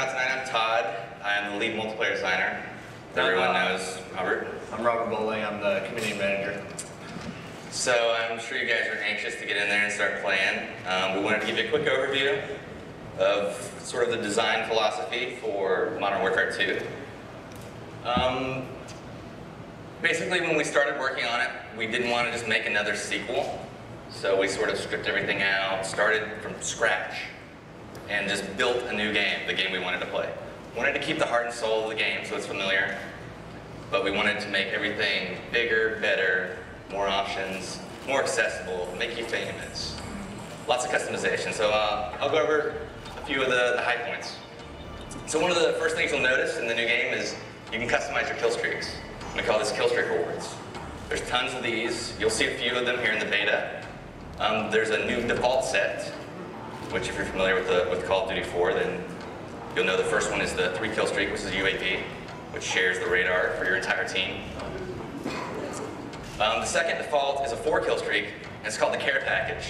out tonight. I'm Todd. I'm the lead multiplayer designer. Everyone knows Robert. I'm Robert Bowling. I'm the community manager. So I'm sure you guys are anxious to get in there and start playing. We wanted to give you a quick overview of sort of the design philosophy for Modern Warfare 2. Basically, when we started working on it, we didn't want to just make another sequel. So we sort of stripped everything out, started from scratch, and just built a new game, the game we wanted to play. Wanted to keep the heart and soul of the game so it's familiar, but we wanted to make everything bigger, better, more options, more accessible, make you famous. Lots of customization. So I'll go over a few of the high points. So one of the first things you'll notice in the new game is you can customize your kill streaks. We call this kill streak rewards. There's tons of these. You'll see a few of them here in the beta. There's a new default set, which if you're familiar with Call of Duty 4, then you'll know the first one is the 3 kill streak, which is UAV, which shares the radar for your entire team. The second default is a 4 kill streak, and it's called the care package.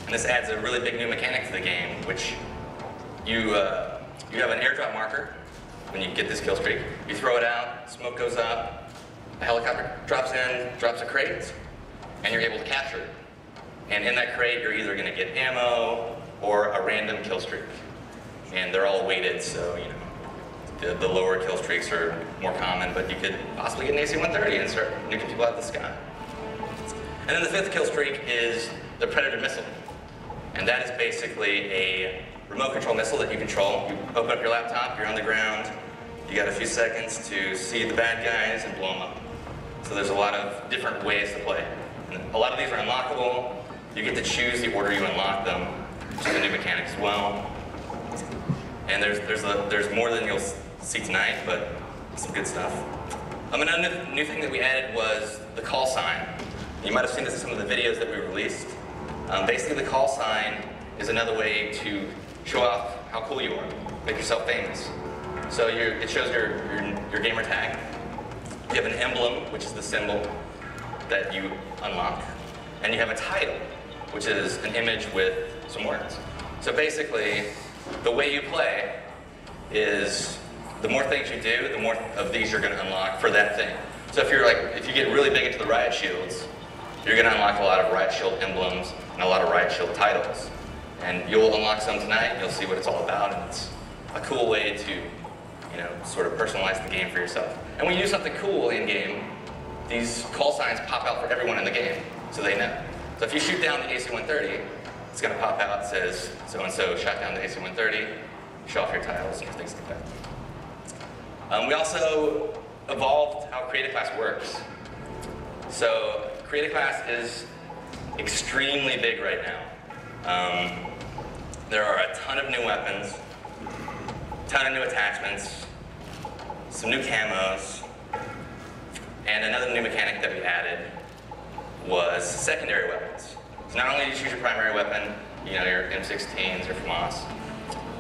And this adds a really big new mechanic to the game, which you have an airdrop marker when you get this kill streak. You throw it out, smoke goes up, a helicopter drops in, drops a crate, and you're able to capture it. And in that crate, you're either going to get ammo or a random kill streak. And they're all weighted, so you know the lower kill streaks are more common, but you could possibly get an AC-130 and start nuking people out of the sky. And then the 5th kill streak is the Predator missile. And that is basically a remote control missile that you control. You open up your laptop, you're on the ground, you got a few seconds to see the bad guys and blow them up. So there's a lot of different ways to play. And a lot of these are unlockable. You get to choose the order you unlock them, which is a new mechanic as well. And there's more than you'll see tonight, but some good stuff. Another new thing that we added was the call sign. You might have seen this in some of the videos that we released. Basically, the call sign is another way to show off how cool you are, make yourself famous. So it shows your gamer tag. You have an emblem, which is the symbol that you unlock, and you have a title, which is an image with some words. So basically, the way you play is the more things you do, the more of these you're going to unlock for that thing. So if you get really big into the riot shields, you're going to unlock a lot of riot shield emblems and a lot of riot shield titles. And you'll unlock some tonight, and you'll see what it's all about, and it's a cool way to, sort of personalize the game for yourself. And when you do something cool in game, these call signs pop out for everyone in the game, so they know. So if you shoot down the AC-130, it's going to pop out that says, so-and-so shot down the AC-130, show off your titles and things like that. We also evolved how Create a Class works. So Create a Class is extremely big right now. There are a ton of new weapons, a ton of new attachments, some new camos, and another new mechanic that we added was secondary weapons. So not only do you choose your primary weapon, your M16s or FAMAS,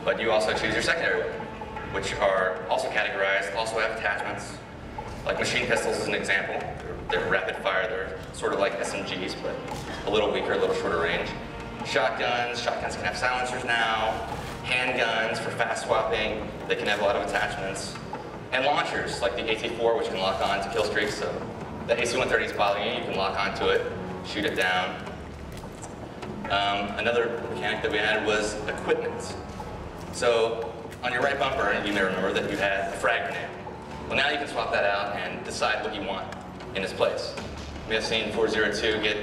but you also choose your secondary weapon, which are also categorized, also have attachments. Like machine pistols is an example. They're rapid fire, they're sort of like SMGs, but a little weaker, a little shorter range. Shotguns can have silencers now. Handguns for fast swapping, they can have a lot of attachments. And launchers, like the AT-4, which can lock on to kill streaks, so the AC-130 is bothering you, you can lock onto it, shoot it down. Another mechanic that we added was equipment. So on your right bumper, you may remember that you had a frag grenade. Well, now you can swap that out and decide what you want in its place. We have seen 402 get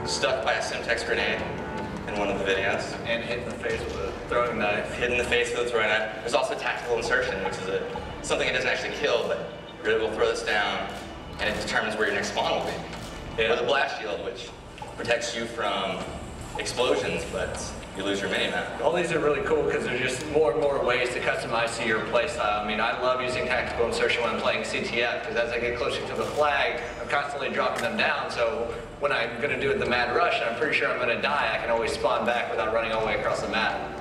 stuck by a Semtex grenade in one of the videos. And hit in the face with a throwing knife. Hit in the face with a throwing knife. There's also tactical insertion, which is something that doesn't actually kill, but you're able to throw this down, and it determines where your next spawn will be. Yeah. Or the blast shield, which protects you from explosions, but you lose your mini-map. All these are really cool because there's just more and more ways to customize to your playstyle. I mean, I love using tactical insertion when I'm playing CTF because as I get closer to the flag, I'm constantly dropping them down. So when I'm going to do the mad rush and I'm pretty sure I'm going to die, I can always spawn back without running all the way across the map.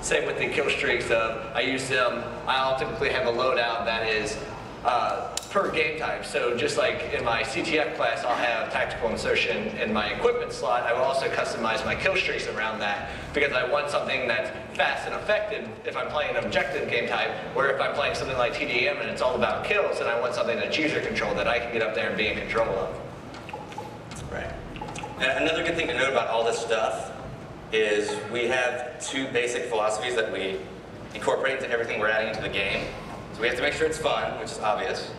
Same with the kill streaks. I use them. I'll typically have a loadout that is per game type. So just like in my CTF class, I'll have tactical insertion in my equipment slot. I will also customize my kill streaks around that because I want something that's fast and effective if I'm playing an objective game type, where if I'm playing something like TDM and it's all about kills, then I want something that's user controlled that I can get up there and be in control of. Right. And another good thing to note about all this stuff is we have two basic philosophies that we incorporate into everything we're adding into the game. So we have to make sure it's fun, which is obvious,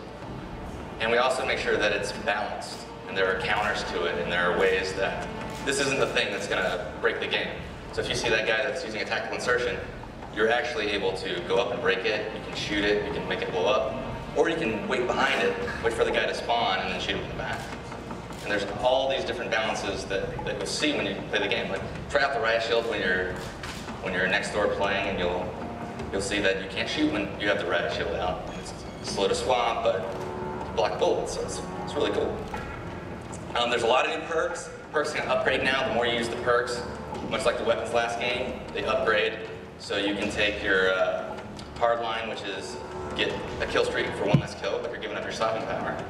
and we also make sure that it's balanced, and there are counters to it, and there are ways that this isn't the thing that's going to break the game. So if you see that guy that's using a tactical insertion, you're actually able to go up and break it, you can shoot it, you can make it blow up, or you can wait behind it, wait for the guy to spawn, and then shoot him in the back. And there's all these different balances that you'll see when you play the game. Like, try out the riot shield when you're next door playing, and you'll see that you can't shoot when you have the riot shield out. It's slow to swap, but block bullets, so it's really cool. There's a lot of new perks. Perks can upgrade now. The more you use the perks, much like the weapons last game, they upgrade. So you can take your hard line, which is get a kill streak for one less kill, but you're giving up your stopping power.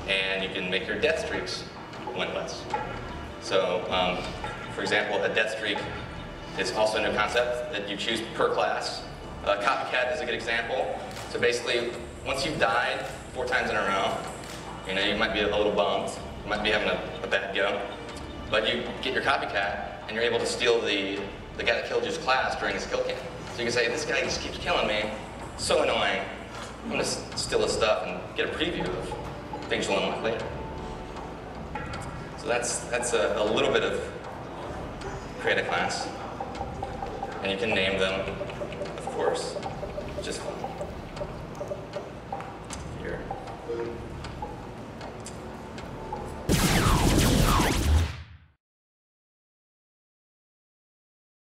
And you can make your death streaks one less. So, for example, a death streak is also a new concept that you choose per class. Copycat is a good example. So basically, once you've died 4 times in a row, you might be a little bummed, you might be having a bad go, but you get your copycat, and you're able to steal the guy that killed you's class during his kill cam. So you can say, this guy just keeps killing me, so annoying, I'm gonna steal his stuff and get a preview of things you'll unlock later. So that's a little bit of create a class, and you can name them, of course, just fun. Here.